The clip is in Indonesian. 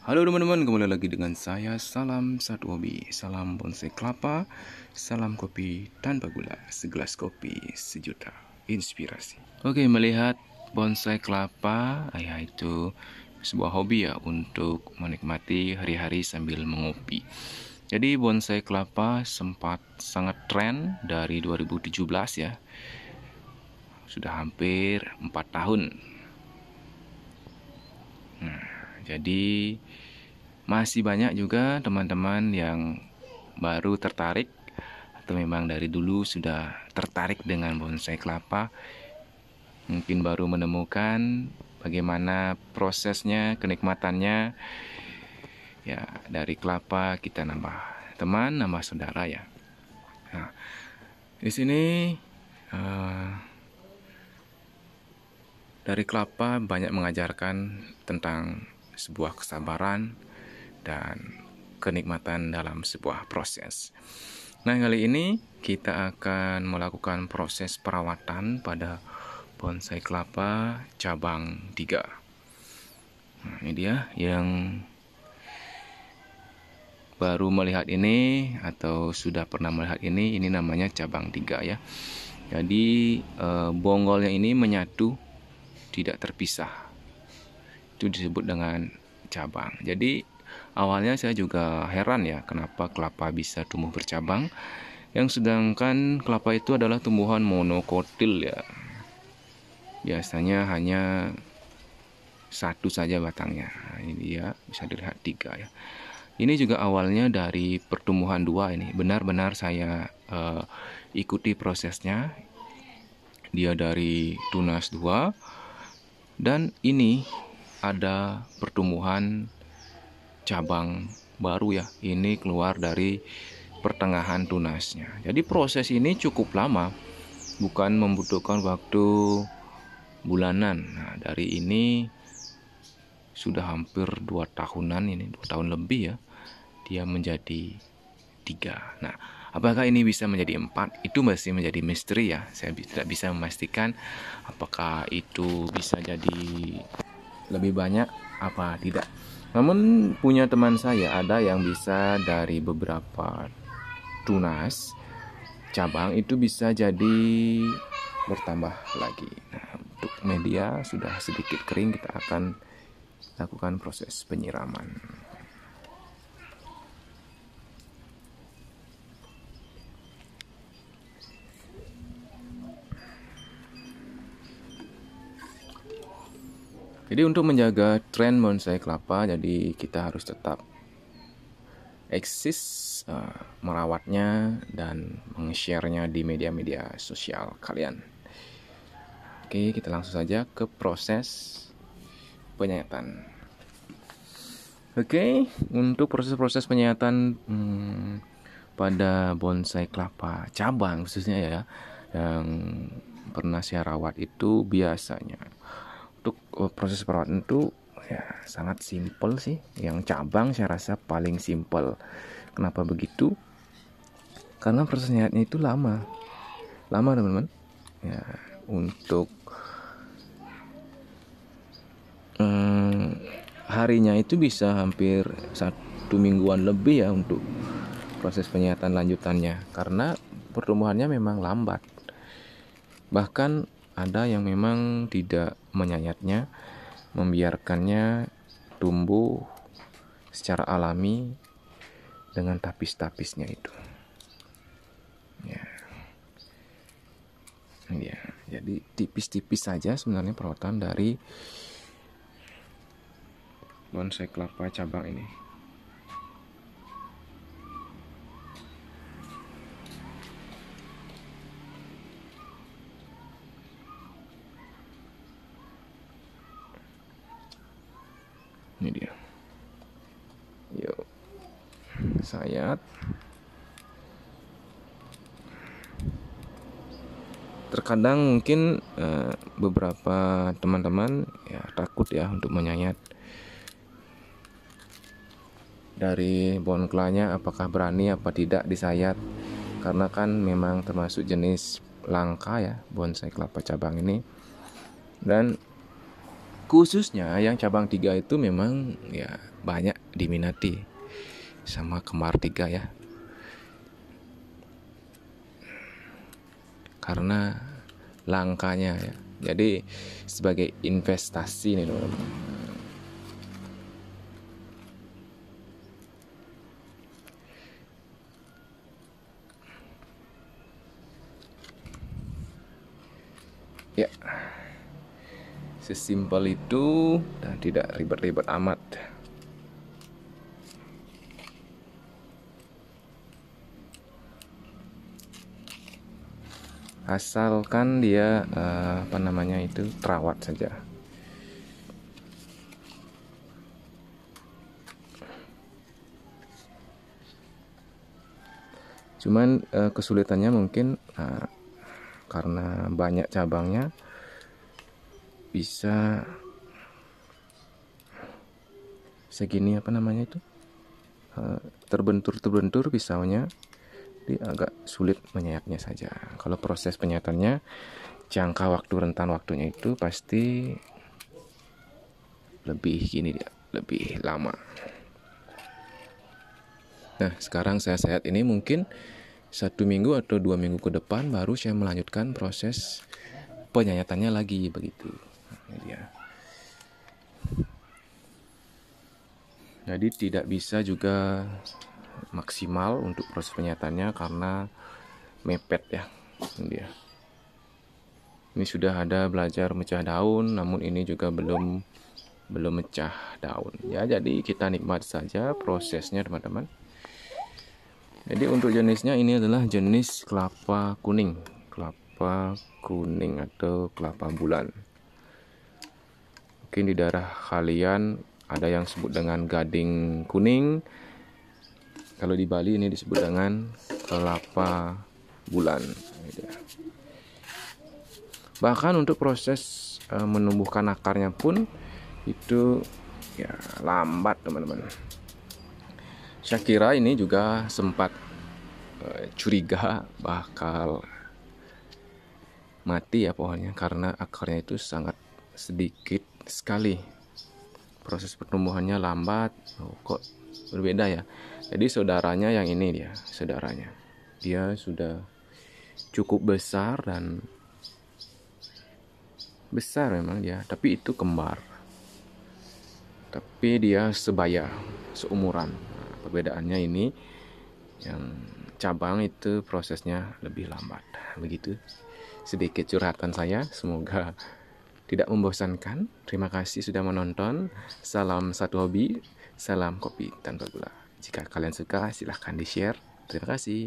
Halo teman-teman, kembali lagi dengan saya. Salam satu hobi, salam bonsai kelapa, salam kopi tanpa gula, segelas kopi sejuta inspirasi. Oke, melihat bonsai kelapa, yaitu sebuah hobi ya untuk menikmati hari-hari sambil mengopi. Jadi bonsai kelapa sempat sangat tren dari 2017 ya. Sudah hampir 4 tahun. Jadi masih banyak juga teman-teman yang baru tertarik atau memang dari dulu sudah tertarik dengan bonsai kelapa. Mungkin baru menemukan bagaimana prosesnya, kenikmatannya. Ya, dari kelapa kita nambah teman, nambah saudara ya. Nah, di sini dari kelapa banyak mengajarkan tentang sebuah kesabaran dan kenikmatan dalam sebuah proses. Nah, kali ini kita akan melakukan proses perawatan pada bonsai kelapa cabang 3. Nah, ini dia yang baru melihat ini atau sudah pernah melihat ini namanya cabang 3 ya. Jadi bonggolnya ini menyatu, tidak terpisah. Itu disebut dengan cabang. Jadi awalnya saya juga heran ya, kenapa kelapa bisa tumbuh bercabang, yang sedangkan kelapa itu adalah tumbuhan monokotil ya. Biasanya hanya satu saja batangnya. Nah, ini dia, bisa dilihat 3 ya. Ini juga awalnya dari pertumbuhan 2 ini. Benar-benar saya ikuti prosesnya. Dia dari tunas 2 dan ini ada pertumbuhan cabang baru ya. Ini keluar dari pertengahan tunasnya. Jadi proses ini cukup lama, bukan membutuhkan waktu bulanan. Nah, dari ini sudah hampir 2 tahunan ini, 2 tahun lebih ya. Dia menjadi 3. Nah, apakah ini bisa menjadi 4? Itu masih menjadi misteri ya. Saya tidak bisa memastikan apakah itu bisa jadi lebih banyak apa tidak. Namun punya teman saya ada yang bisa dari beberapa tunas cabang itu bisa jadi bertambah lagi. Nah, untuk media sudah sedikit kering, kita akan lakukan proses penyiraman. Jadi untuk menjaga tren bonsai kelapa, jadi kita harus tetap eksis merawatnya dan meng-share-nya di media-media sosial kalian. Oke, kita langsung saja ke proses penyayatan. Oke, untuk proses-proses penyayatan pada bonsai kelapa cabang khususnya ya, yang pernah saya rawat itu biasanya untuk proses perawatan itu ya sangat simpel sih. Yang cabang saya rasa paling simpel. Kenapa begitu? Karena proses penyayatnya itu lama teman-teman ya. Untuk harinya itu bisa hampir 1 mingguan lebih ya untuk proses penyayatan lanjutannya, karena pertumbuhannya memang lambat. Bahkan ada yang memang tidak menyayatnya, membiarkannya tumbuh secara alami dengan tapis-tapisnya itu. Ya. Ya, jadi tipis-tipis saja sebenarnya perawatan dari bonsai kelapa cabang ini. Ini dia. Yuk, sayat. Terkadang mungkin beberapa teman-teman ya takut ya untuk menyayat dari pohon kelanya, apakah berani apa tidak disayat, karena kan memang termasuk jenis langka ya bonsai kelapa cabang ini. Dan Khususnya yang cabang 3 itu memang ya banyak diminati sama kembar 3 ya. Karena langkanya ya. Jadi sebagai investasi nih teman-teman. Ya, sesimpel itu dan tidak ribet-ribet amat. Asalkan dia terawat saja. Cuman kesulitannya mungkin karena banyak cabangnya, bisa segini terbentur pisaunya, jadi agak sulit menyayatnya saja. Kalau proses penyayatannya, jangka waktu rentan waktunya itu pasti lebih lama. Nah, sekarang saya sayat ini mungkin 1 minggu atau 2 minggu ke depan baru saya melanjutkan proses penyayatannya lagi begitu. Ini dia. Jadi tidak bisa juga maksimal untuk proses penyayatannya karena mepet ya. Ini dia. Ini sudah ada belajar mecah daun, namun ini juga belum mecah daun. Ya, jadi kita nikmat saja prosesnya teman-teman. Jadi untuk jenisnya ini adalah jenis kelapa kuning atau kelapa bulan. Mungkin di daerah kalian ada yang sebut dengan gading kuning. Kalau di Bali ini disebut dengan kelapa bulan. Bahkan untuk proses menumbuhkan akarnya pun itu ya lambat teman-teman. Saya kira ini juga sempat curiga bakal mati ya pohonnya, karena akarnya itu sangat sedikit sekali. Proses pertumbuhannya lambat. Kok berbeda ya? Jadi saudaranya yang ini dia sudah cukup besar dan besar memang dia, tapi itu kembar. Tapi dia seumuran. Perbedaannya ini yang cabang itu prosesnya lebih lambat. Begitu sedikit curhatan saya, semoga tidak membosankan. Terima kasih sudah menonton. Salam satu hobi, salam kopi tanpa gula. Jika kalian suka silahkan di share. Terima kasih.